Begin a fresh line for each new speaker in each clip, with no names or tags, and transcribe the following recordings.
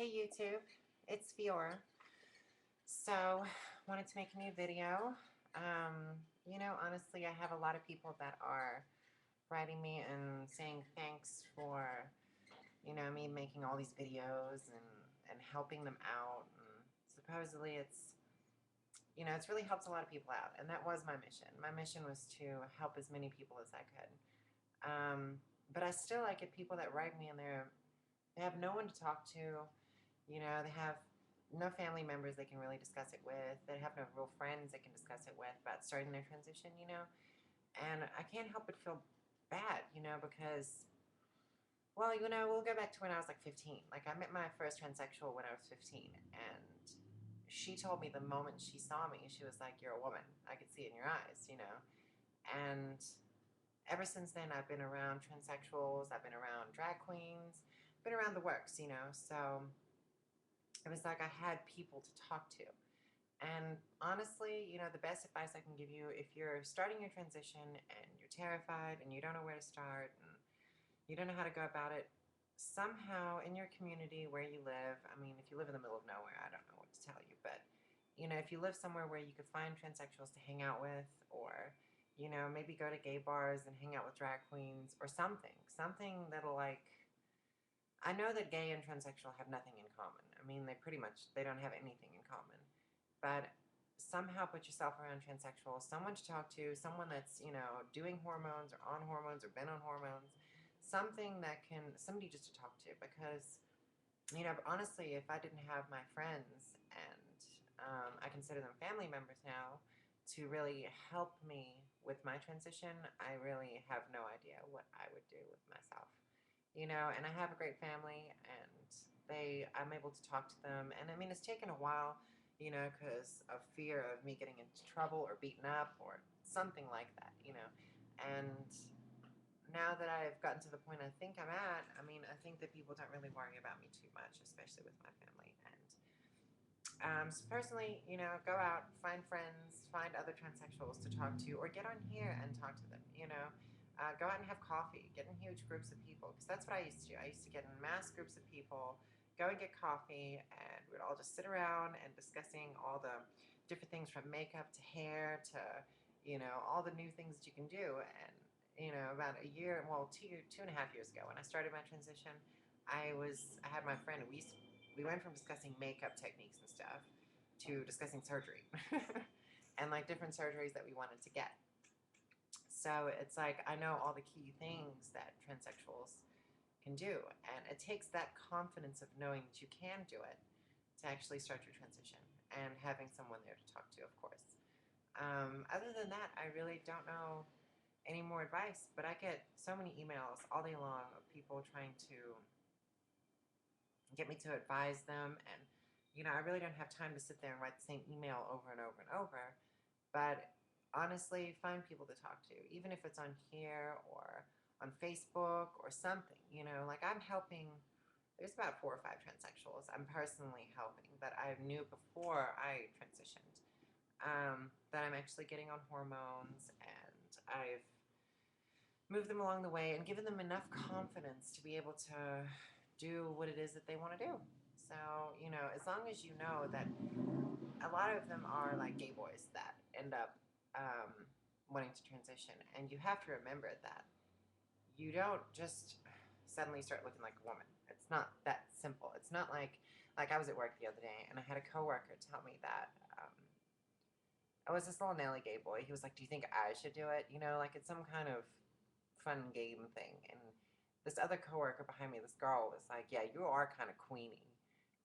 Hey YouTube, it's Fiora. So, wanted to make a new video. Honestly, I have a lot of people that are writing me and saying thanks for, me making all these videos and helping them out. And supposedly it's really helped a lot of people out. And that was my mission. My mission was to help as many people as I could. But I still get people that write me and they have no one to talk to. They have no family members they can really discuss it with. They have no real friends they can discuss it with about starting their transition. And I can't help but feel bad, because, well, we'll go back to when I was like 15. Like, I met my first transsexual when I was 15, and she told me the moment she saw me, she was like, "You're a woman. I could see it in your eyes." And ever since then, I've been around transsexuals, I've been around drag queens, been around the works. So it was like I had people to talk to. And honestly, the best advice I can give you if you're starting your transition and you're terrified and you don't know where to start and you don't know how to go about it, somehow in your community where you live, I mean, if you live in the middle of nowhere, I don't know what to tell you, but if you live somewhere where you could find transsexuals to hang out with, or maybe go to gay bars and hang out with drag queens or something that'll I know that gay and transsexual have nothing in common. I mean, they don't have anything in common. But somehow put yourself around transsexuals, someone to talk to, someone that's, doing hormones or on hormones or been on hormones, somebody just to talk to. Because, honestly, if I didn't have my friends, and I consider them family members now, to really help me with my transition, I really have no idea what I would do with myself. And I have a great family, and I'm able to talk to them. And I mean, it's taken a while, because of fear of me getting into trouble or beaten up or something like that. And now that I've gotten to the point I think I'm at, I mean, I think that people don't really worry about me too much, especially with my family. And so personally, go out, find friends, find other transsexuals to talk to, or get on here and talk to them. Go out and have coffee, get in huge groups of people, because that's what I used to do. I used to get in mass groups of people, go and get coffee, and we'd all just sit around and discussing all the different things from makeup to hair to, all the new things that you can do. And, about a year, well, 2.5 years ago, when I started my transition, I had my friend, and we went from discussing makeup techniques and stuff to discussing surgery and different surgeries that we wanted to get. So it's like I know all the key things that transsexuals can do, and it takes that confidence of knowing that you can do it to actually start your transition, and having someone there to talk to, of course. Other than that, I really don't know any more advice, but I get so many emails all day long of people trying to get me to advise them, and I really don't have time to sit there and write the same email over and over and over. But honestly, find people to talk to, even if it's on here or on Facebook or something. I'm helping. There's about 4 or 5 transsexuals I'm personally helping that I knew before I transitioned. That I'm actually getting on hormones, and I've moved them along the way and given them enough confidence to be able to do what it is that they want to do. So, as long as you know that a lot of them are like gay boys that end up wanting to transition, and you have to remember that you don't just suddenly start looking like a woman. It's not that simple. It's not like I was at work the other day, and I had a coworker tell me that I was this little Nelly gay boy. He was like, "Do you think I should do it?" Like it's some kind of fun game thing. And this other coworker behind me, this girl, was like, "Yeah, you are kind of queenie."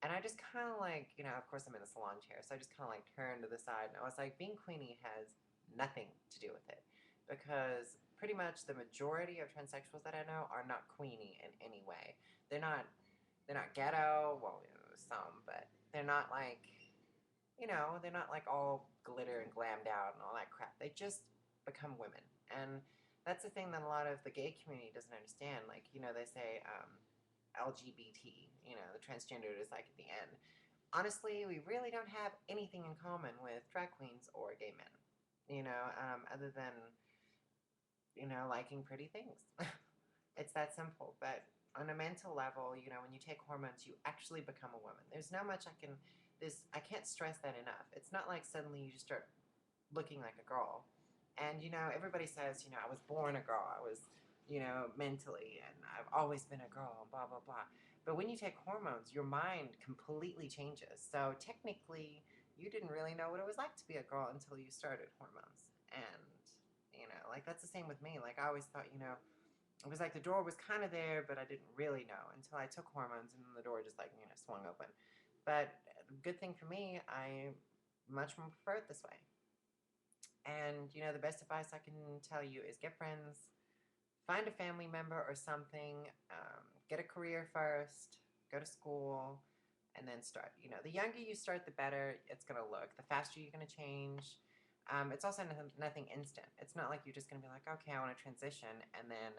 And I just kind of of course I'm in a salon chair, so I just kind of turned to the side, and I was like, being queenie has nothing to do with it, because pretty much the majority of transsexuals that I know are not queenie in any way. They're not they're not ghetto, well, some, but they're not they're not all glitter and glammed out and all that crap. They just become women. And that's the thing that a lot of the gay community doesn't understand. They say LGBT, the transgender is at the end. Honestly, we really don't have anything in common with drag queens or gay men, other than, liking pretty things. It's that simple. But on a mental level, you know, when you take hormones, you actually become a woman. There's not much I can't stress that enough. It's not like suddenly you just start looking like a girl. And, you know, everybody says, you know, I was born a girl. I was, you know, mentally, and I've always been a girl, blah, blah, blah. But when you take hormones, your mind completely changes. So technically, you didn't really know what it was like to be a girl until you started hormones. And, you know, like that's the same with me. Like I always thought, you know, it was like the door was kind of there, but I didn't really know until I took hormones, and then the door just like, you know, swung open. But the good thing for me, I much more prefer it this way. And, you know, the best advice I can tell you is get friends, find a family member or something, get a career first, go to school, and then start. You know, the younger you start, the better it's going to look, the faster you're going to change. It's also nothing instant. It's not like you're just going to be like, okay, I want to transition, and then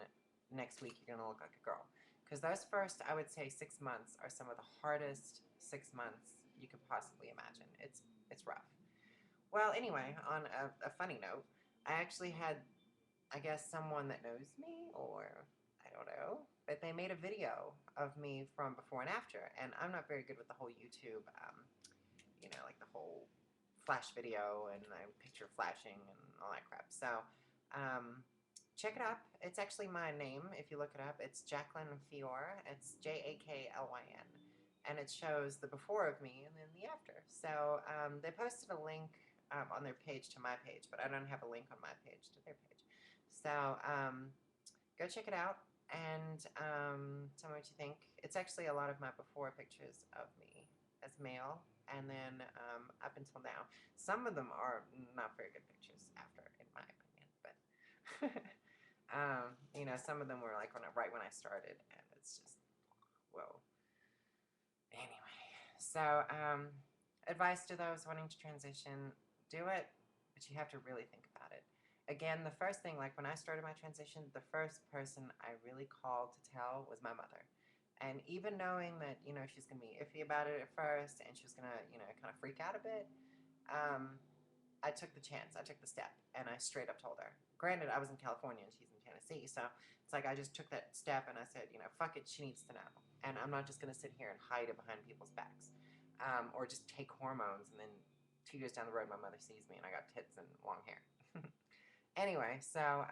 next week you're going to look like a girl. Because those first, I would say, 6 months are some of the hardest 6 months you could possibly imagine. It's rough. Well, anyway, on a funny note, I actually had, I guess, someone that knows me, or I don't know, but they made a video of me from before and after. And I'm not very good with the whole YouTube, you know, like the whole flash video and picture flashing and all that crap. So um, check it up. It's actually my name. If you look it up, it's Jacqueline Fior. It's Jaklyn. And it shows the before of me and then the after. So they posted a link on their page to my page, but I don't have a link on my page to their page. So go check it out and tell me what you think. It's actually a lot of my before pictures of me as male, and then up until now. Some of them are not very good pictures after, in my opinion, but you know, some of them were like right when I started, and it's just whoa. Anyway, so advice to those wanting to transition: do it, but you have to really think about it. Again, the first thing, like when I started my transition, the first person I really called to tell was my mother. And even knowing that, you know, she's going to be iffy about it at first and she was going to, you know, kind of freak out a bit, um, I took the chance. I took the step and I straight up told her. Granted, I was in California and she's in Tennessee, so it's like I just took that step and I said, you know, fuck it, she needs to know. And I'm not just going to sit here and hide it behind people's backs, or just take hormones and then 2 years down the road my mother sees me and I got tits and long hair. Anyway, so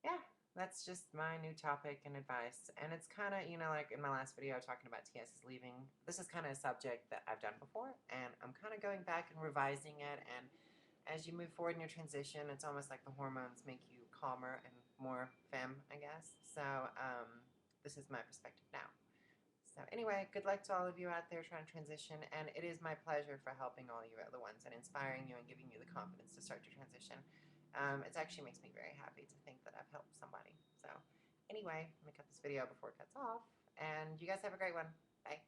yeah, that's just my new topic and advice. And it's kind of, you know, like in my last video talking about TS is leaving, this is kind of a subject that I've done before, and I'm kind of going back and revising it. And as you move forward in your transition, it's almost like the hormones make you calmer and more femme, I guess. So this is my perspective now. So anyway, good luck to all of you out there trying to transition, and it is my pleasure for helping all you other ones and inspiring you and giving you the confidence to start your transition. It actually makes me very happy to think that I've helped somebody. So anyway, let me cut this video before it cuts off, and you guys have a great one. Bye.